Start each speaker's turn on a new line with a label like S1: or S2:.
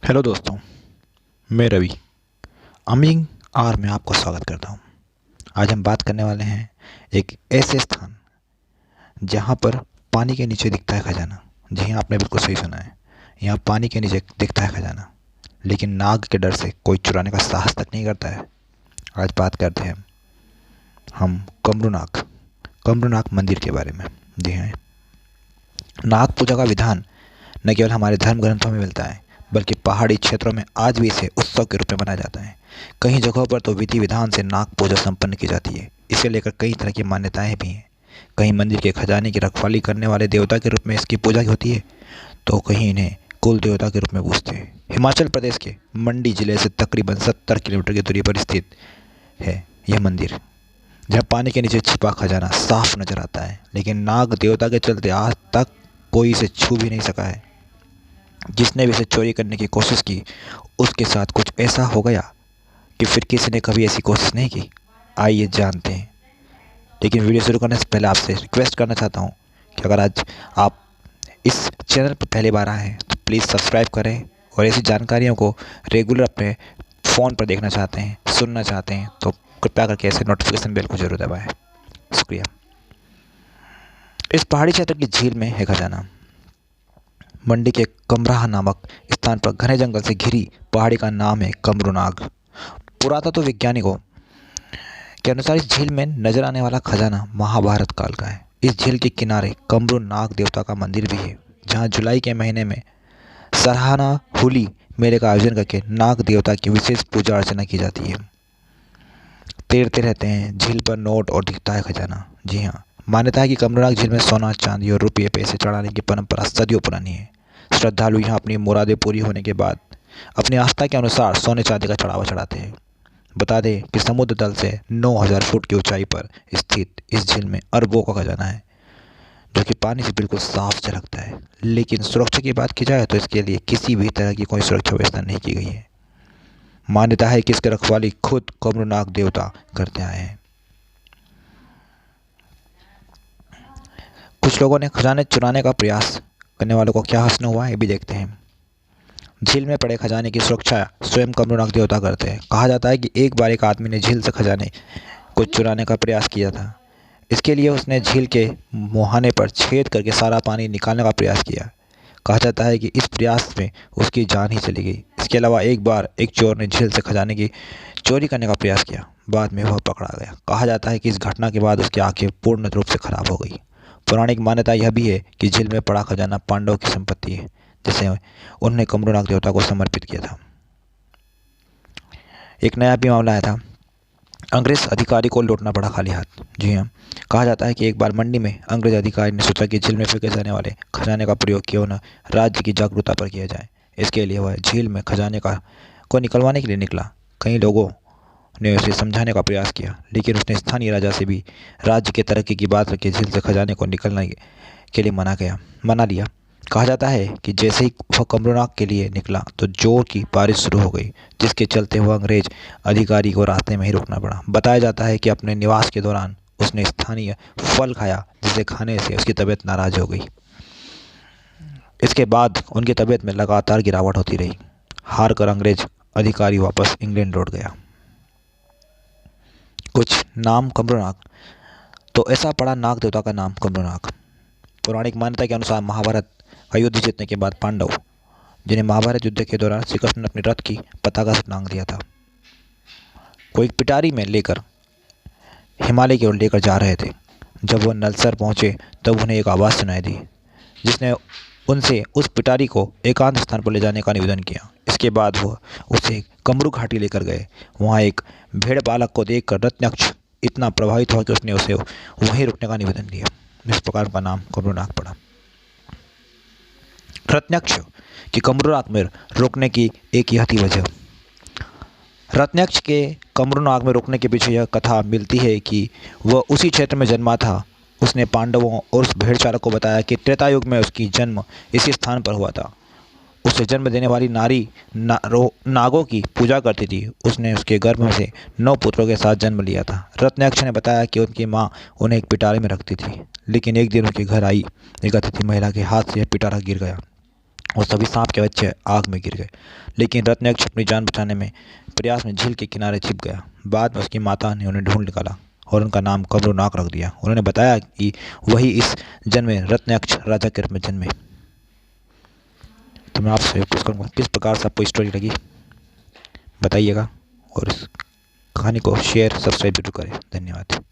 S1: Hello दोस्तों, मैं Ravi Aming are में आपका स्वागत करता हूँ। आज हम बात करने वाले हैं एक ऐसे स्थान जहाँ पर पानी के नीचे दिखता है खजाना। जी हाँ, आपने बिल्कुल सही सुना है। यहाँ पानी के नीचे दिखता है खजाना, लेकिन नाग के डर से कोई चुराने का साहस तक नहीं करता है। आज बात करते हैं हम कमरूनाग मंदिर के बारे में। जी हाँ, नाग पूजा का विधान न केवल हमारे धर्म ग्रंथों में मिलता है, बल्कि पहाड़ी क्षेत्रों में आज भी इसे उत्सव के रूप में मनाया जाता है। कई जगहों पर तो विधि विधान से नाग पूजा संपन्न की जाती है। इसे लेकर कई तरह की मान्यताएं भी हैं। कहीं मंदिर के खजाने की रखवाली करने वाले देवता के रूप में इसकी पूजा होती है, तो कहीं इन्हें कुल देवता के रूप में पूजते हैं। हिमाचल प्रदेश के मंडी जिले से तकरीबन 70 किलोमीटर की दूरी पर स्थित है यह मंदिर, जहाँ पानी के नीचे छिपा खजाना साफ नजर आता है। लेकिन नाग देवता के चलते आज तक कोई इसे छू भी नहीं सका है। जिसने भी इसे चोरी करने की कोशिश की, उसके साथ कुछ ऐसा हो गया कि फिर किसी ने कभी ऐसी कोशिश नहीं की। आइए जानते हैं। लेकिन वीडियो शुरू करने से पहले आपसे रिक्वेस्ट करना चाहता हूँ कि अगर आज आप इस चैनल पर पहली बार आए हैं तो प्लीज़ सब्सक्राइब करें, और ऐसी जानकारियों को रेगुलर अपने फ़ोन पर देखना चाहते हैं, सुनना चाहते हैं, तो कृपया करके ऐसे नोटिफिकेशन बेल को जरूर दबाएँ। शुक्रिया। इस पहाड़ी क्षेत्र की झील में है खजाना। मंडी के कमराह नामक स्थान पर घने जंगल से घिरी पहाड़ी का नाम है कमरूनाग। पुरातत्व वैज्ञानिकों के अनुसार इस झील में नजर आने वाला खजाना महाभारत काल का है। इस झील के किनारे कमरूनाग देवता का मंदिर भी है, जहां जुलाई के महीने में सरहाना होली मेले का आयोजन करके नाग देवता की विशेष पूजा अर्चना की जाती है। तैरते रहते हैं झील पर नोट और दिखता है खजाना। जी हाँ, मान्यता है कि कमरूनाग झील में सोना, चांदी और रुपये पैसे चढ़ाने की परंपरा सदियों पुरानी है। श्रद्धालु यहाँ अपनी मुरादें पूरी होने के बाद अपनी आस्था के अनुसार सोने चांदी का चढ़ावा चढ़ाते हैं। बता दें कि समुद्र तल से 9000 फुट की ऊंचाई पर स्थित इस झील में अरबों का खजाना है, जो कि पानी से बिल्कुल साफ झलकता है। लेकिन सुरक्षा की बात की जाए तो इसके लिए किसी भी तरह की कोई सुरक्षा व्यवस्था नहीं की गई है। मान्यता है कि इसकी रखवाली खुद कमरूनाग देवता करते आए हैं। कुछ लोगों ने खजाने चुराने का प्रयास करने वालों को क्या हश्र हुआ, ये भी देखते हैं। झील में पड़े खजाने की सुरक्षा स्वयं कमरूनाग देवता करते हैं। कहा जाता है कि एक बार एक आदमी ने झील से खजाने को चुराने का प्रयास किया था। इसके लिए उसने झील के मुहाने पर छेद करके सारा पानी निकालने का प्रयास किया। कहा जाता है कि इस प्रयास में उसकी जान ही चली गई। इसके अलावा एक बार एक चोर ने झील से खजाने की चोरी करने का प्रयास किया। बाद में वह पकड़ा गया। कहा जाता है कि इस घटना के बाद उसकी आंखें पूर्ण रूप से खराब हो गई। पौराणिक मान्यता यह भी है कि झील में पड़ा खजाना पांडवों की संपत्ति है, जिसे उन्होंने कमरूनाग देवता को समर्पित किया था। एक नया भी मामला आया था। अंग्रेज अधिकारी को लौटना पड़ा खाली हाथ। जी हाँ, कहा जाता है कि एक बार मंडी में अंग्रेज अधिकारी ने सोचा कि झील में फेंके जाने वाले खजाने का प्रयोग क्यों न राज्य की जागरूकता पर किया जाए। इसके लिए वह झील में खजाने को निकलवाने के लिए निकला। कई लोगों ने उसे समझाने का प्रयास किया, लेकिन उसने स्थानीय राजा से भी राज्य के तरक्की की बात रखी झील से खजाने को निकलने के लिए मना लिया। कहा जाता है कि जैसे ही वह कमरूनाग के लिए निकला तो जोर की बारिश शुरू हो गई, जिसके चलते वह अंग्रेज अधिकारी को रास्ते में ही रुकना पड़ा। बताया जाता है कि अपने निवास के दौरान उसने स्थानीय फल खाया, जिसे खाने से उसकी तबीयत नाराज हो गई। इसके बाद उनकी तबीयत में लगातार गिरावट होती रही। हार कर अंग्रेज अधिकारी वापस इंग्लैंड लौट गया। कुछ नाम कमरूनाग। तो ऐसा पड़ा नाग देवता का नाम कमरूनाग। पौराणिक मान्यता के अनुसार महाभारत का युद्ध जीतने के बाद पांडव, जिन्हें महाभारत युद्ध के दौरान श्री कृष्ण ने अपने रथ की पताका से टांग दिया था, को एक पिटारी में लेकर हिमालय की ओर लेकर जा रहे थे। जब वह नलसर पहुंचे तब उन्हें एक आवाज़ सुनाई दी, जिसने उनसे उस पिटारी को एकांत स्थान पर ले जाने का निवेदन किया। इसके बाद वह उसे कमरू घाटी लेकर गए। वहाँ एक भेड़ पालक को देखकर रत्नाक्ष इतना प्रभावित हुआ कि उसने उसे वहीं रुकने का निवेदन किया। इस प्रकार का नाम कमरूनाग पड़ा। रत्नाक्ष की कमरूनाग में रोकने की एक यह थी वजह। रत्नाक्ष के कमरूनाग में रोकने के पीछे यह कथा मिलती है कि वह उसी क्षेत्र में जन्मा था। उसने पांडवों और उस भेड़ चालक को बताया कि त्रेता युग में उसकी जन्म इसी स्थान पर हुआ था। उसे जन्म देने वाली नारी नागों की पूजा करती थी। उसने उसके गर्भ में से 9 पुत्रों के साथ जन्म लिया था। रत्नाक्ष ने बताया कि उनकी माँ उन्हें एक पिटारे में रखती थी, लेकिन एक दिन उनके घर आई एक अतिथि महिला के हाथ से यह पिटारा गिर गया और सभी सांप के बच्चे आग में गिर गए। लेकिन रत्नयक्ष अपनी जान बचाने में प्रयास में झील के किनारे छिप गया। बाद में उसकी माता ने उन्हें ढूंढ निकाला और उनका नाम कब्रनाक रख दिया। उन्होंने बताया कि वही इस जन्म में रत्नयक्ष राजा के रूप में जन्मे। तो मैं आपसे पूछ करूँगा, किस प्रकार से आपको स्टोरी लगी बताइएगा, और इस कहानी को शेयर सब्सक्राइब जरूर करें। धन्यवाद।